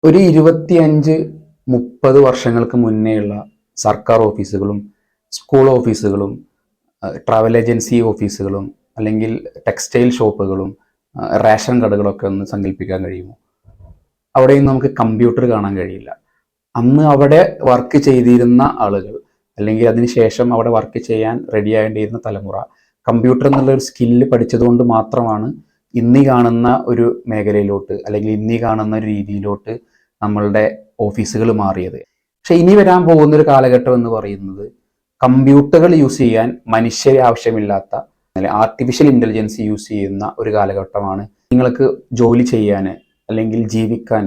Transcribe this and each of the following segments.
ഒരു 25-30 വർഷങ്ങൾക്ക് മുന്നേയുള്ള സർക്കാർ ഓഫീസുകളും സ്കൂൾ ഓഫീസുകളും ട്രാവൽ ഏജൻസി ഓഫീസുകളും അല്ലെങ്കിൽ ടെക്സ്റ്റൈൽ ഷോപ്പുകളും റേഷൻ കടകളൊക്കെ ഒന്ന് സങ്കല്പിക്കാൻ കഴിയുമോ? അവിടെയും നമുക്ക് കമ്പ്യൂട്ടർ കാണാൻ കഴിയില്ല. അന്ന് അവിടെ വർക്ക് ചെയ്തിരുന്ന ആളുകൾ അല്ലെങ്കിൽ അതിനുശേഷം അവിടെ വർക്ക് ചെയ്യാൻ റെഡി ആകേണ്ടിയിരുന്ന തലമുറ കമ്പ്യൂട്ടർ എന്നുള്ള ഒരു സ്കില്ല് പഠിച്ചതുകൊണ്ട് മാത്രമാണ് ഇന്നീ കാണുന്ന ഒരു മേഖലയിലോട്ട് അല്ലെങ്കിൽ ഇന്നീ കാണുന്ന ഒരു രീതിയിലോട്ട് നമ്മളുടെ ഓഫീസുകൾ മാറിയത്. പക്ഷെ ഇനി വരാൻ പോകുന്ന ഒരു കാലഘട്ടം എന്ന് പറയുന്നത് കമ്പ്യൂട്ടറുകൾ യൂസ് ചെയ്യാൻ മനുഷ്യരെ ആവശ്യമില്ലാത്ത ആർട്ടിഫിഷ്യൽ ഇൻ്റലിജൻസ് യൂസ് ചെയ്യുന്ന ഒരു കാലഘട്ടമാണ്. നിങ്ങൾക്ക് ജോലി ചെയ്യാൻ അല്ലെങ്കിൽ ജീവിക്കാൻ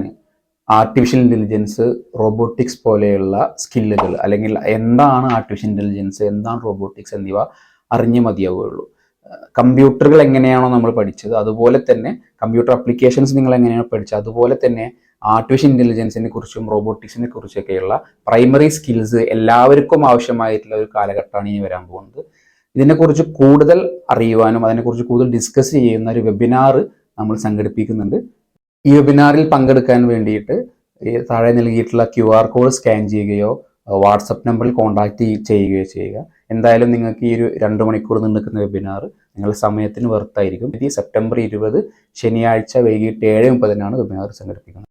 ആർട്ടിഫിഷ്യൽ ഇൻ്റലിജൻസ്, റോബോട്ടിക്സ് പോലെയുള്ള സ്കില്ലുകൾ അല്ലെങ്കിൽ എന്താണ് ആർട്ടിഫിഷ്യൽ ഇൻ്റലിജൻസ്, എന്താണ് റോബോട്ടിക്സ് എന്നിവ അറിഞ്ഞേ മതിയാവുകയുള്ളൂ. കമ്പ്യൂട്ടറുകൾ എങ്ങനെയാണോ നമ്മൾ പഠിച്ചത് അതുപോലെ തന്നെ കമ്പ്യൂട്ടർ ആപ്ലിക്കേഷൻസ് നിങ്ങൾ എങ്ങനെയാണോ പഠിച്ചത് അതുപോലെ തന്നെ ആർട്ടിഫിഷ്യൽ ഇൻ്റലിജൻസിനെ കുറിച്ചും റോബോട്ടിക്സിനെ കുറിച്ചൊക്കെയുള്ള പ്രൈമറി സ്കിൽസ് എല്ലാവർക്കും ആവശ്യമായിട്ടുള്ള ഒരു കാലഘട്ടമാണ് ഇനി വരാൻ പോകുന്നത്. ഇതിനെക്കുറിച്ച് കൂടുതൽ അറിയുവാനും അതിനെക്കുറിച്ച് കൂടുതൽ ഡിസ്കസ് ചെയ്യുന്ന ഒരു വെബിനാർ നമ്മൾ സംഘടിപ്പിക്കുന്നുണ്ട്. ഈ വെബിനാറിൽ പങ്കെടുക്കാൻ വേണ്ടിയിട്ട് താഴെ നൽകിയിട്ടുള്ള QR കോഡ് സ്കാൻ ചെയ്യുകയോ വാട്സപ്പ് നമ്പറിൽ കോൺടാക്റ്റ് ചെയ്യുകയോ ചെയ്യുക. എന്തായാലും നിങ്ങൾക്ക് ഈ ഒരു 2 മണിക്കൂർ നിൽക്കുന്ന വെബിനാർ നിങ്ങളുടെ സമയത്തിന് വെർത്തായിരിക്കും. സെപ്റ്റംബർ 20 ശനിയാഴ്ച വൈകിട്ട് 7:30 വെബിനാർ സംഘടിപ്പിക്കുന്നത്.